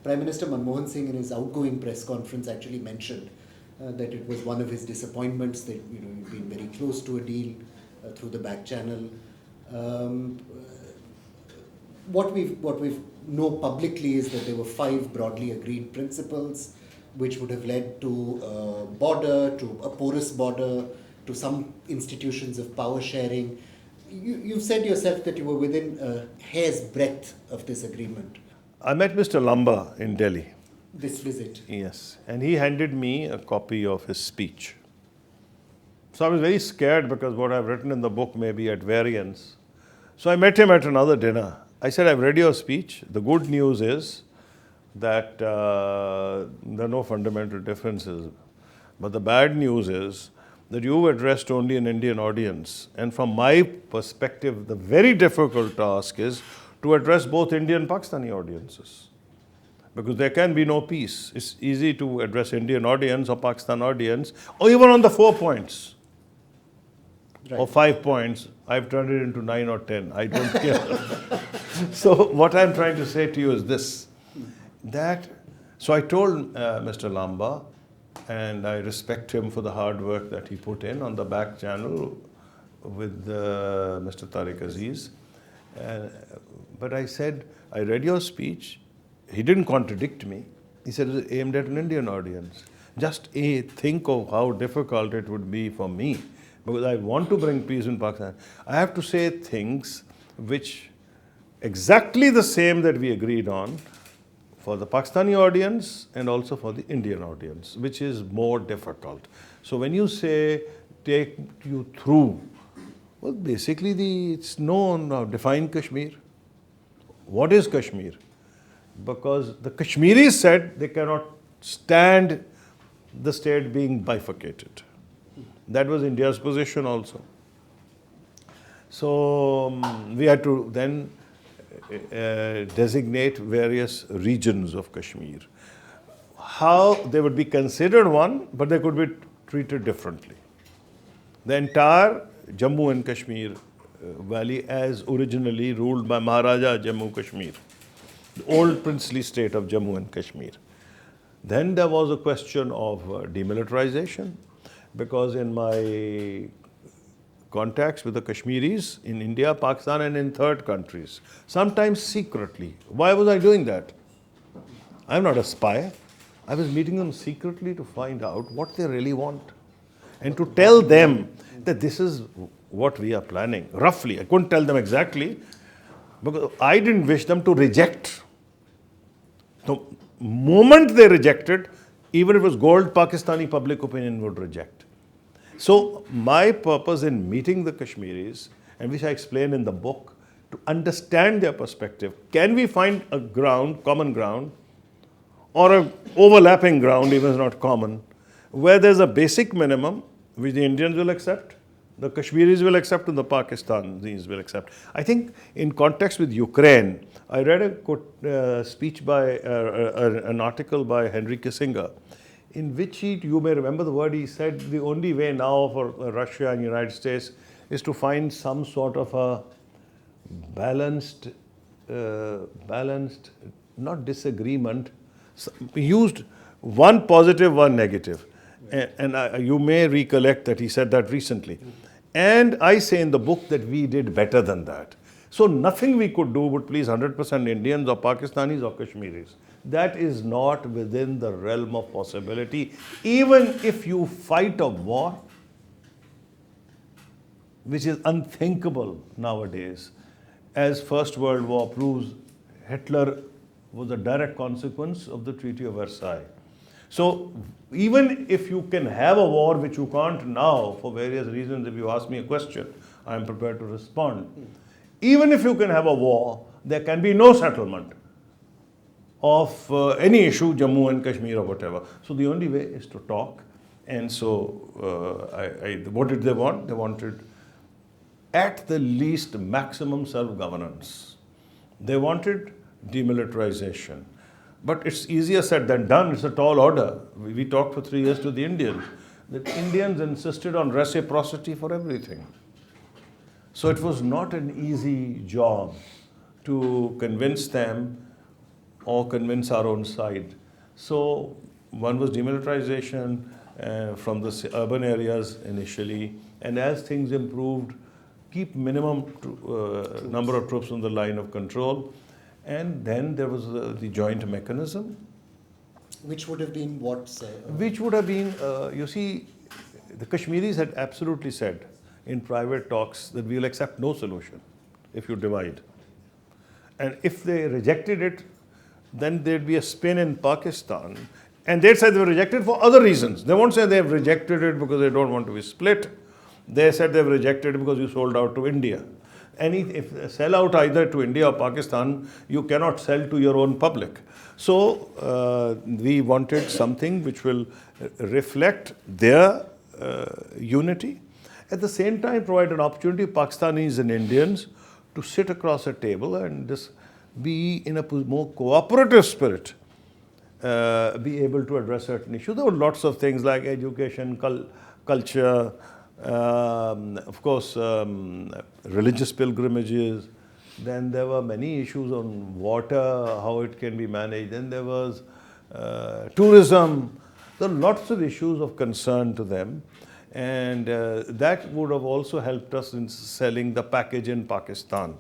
Prime Minister Manmohan Singh in his outgoing press conference actually mentioned that it was one of his disappointments that you've been very close to a deal through the back channel. What we've know publicly is that there were 5 broadly agreed principles which would have led to a border, to a porous border, to some institutions of power sharing. You've said yourself that you were within a hair's breadth of this agreement. I met Mr. Lamba in Delhi. This visit. Yes, and he handed me a copy of his speech. So I was very scared because what I've written in the book may be at variance. So I met him at another dinner. I said, I've read your speech. The good news is that there are no fundamental differences. But the bad news is that you've addressed only an Indian audience. And from my perspective, the very difficult task is to address both Indian and Pakistani audiences. Because there can be no peace. It's easy to address Indian audience or Pakistan audience, or even on the 4 points. Right. Or 5 points. I've turned it into 9 or 10. I don't care. So what I'm trying to say to you is this. So I told Mr. Lamba, and I respect him for the hard work that he put in on the back channel with Mr. Tariq Aziz. But I said, I read your speech. He didn't contradict me. He said it was aimed at an Indian audience. Just think of how difficult it would be for me, because I want to bring peace in Pakistan. I have to say things which exactly the same that we agreed on for the Pakistani audience and also for the Indian audience, which is more difficult. So when you say take you through, well, basically it's known now, define Kashmir. What is Kashmir? Because the Kashmiris said they cannot stand the state being bifurcated. That was India's position also. So we had to then designate various regions of Kashmir. How they would be considered one, but they could be treated differently. The entire Jammu and Kashmir valley as originally ruled by Maharaja Jammu Kashmir, the old princely state of Jammu and Kashmir. Then there was a question of demilitarization, because in my contacts with the Kashmiris in India, Pakistan and in third countries, sometimes secretly. Why was I doing that? I'm not a spy. I was meeting them secretly to find out what they really want and to tell them that this is what we are planning, roughly. I couldn't tell them exactly because I didn't wish them to reject. The moment they rejected, even if it was gold, Pakistani public opinion would reject. So my purpose in meeting the Kashmiris, and which I explain in the book, to understand their perspective. Can we find a ground, common ground, or an overlapping ground, even if it's not common, where there's a basic minimum which the Indians will accept, the Kashmiris will accept, and the Pakistanis will accept. I think in context with Ukraine, I read a speech by, an article by Henry Kissinger, in which you may remember the word he said, the only way now for Russia and United States is to find some sort of a balanced, not disagreement. He used one positive, one negative. And you may recollect that he said that recently. And I say in the book that we did better than that. So nothing we could do would please 100% Indians or Pakistanis or Kashmiris. That is not within the realm of possibility. Even if you fight a war, which is unthinkable nowadays, as First World War proves, Hitler was a direct consequence of the Treaty of Versailles. So even if you can have a war, which you can't now for various reasons, if you ask me a question, I am prepared to respond. Even if you can have a war, there can be no settlement of any issue, Jammu and Kashmir or whatever. So the only way is to talk. And so what did they want? They wanted at the least maximum self-governance. They wanted demilitarization. But it's easier said than done. It's a tall order. We talked for 3 years to the Indians. The Indians insisted on reciprocity for everything. So it was not an easy job to convince them or convince our own side. So one was demilitarization from the urban areas initially, and as things improved, keep minimum number of troops on the line of control. And then there was the joint mechanism. Which would have been what, sir? Which would have been, you see, the Kashmiris had absolutely said in private talks that we will accept no solution if you divide. And if they rejected it, then there'd be a spin in Pakistan. And they'd say they were rejected for other reasons. They won't say they've rejected it because they don't want to be split. They said they've rejected it because you sold out to India. If sell out either to India or Pakistan, you cannot sell to your own public. So we wanted something which will reflect their unity. At the same time, provide an opportunity for Pakistanis and Indians to sit across a table and just be in a more cooperative spirit, be able to address certain issues. There were lots of things like education, culture, of course, religious pilgrimages. Then there were many issues on water, how it can be managed. Then there was tourism. There are lots of issues of concern to them. And that would have also helped us in selling the package in Pakistan.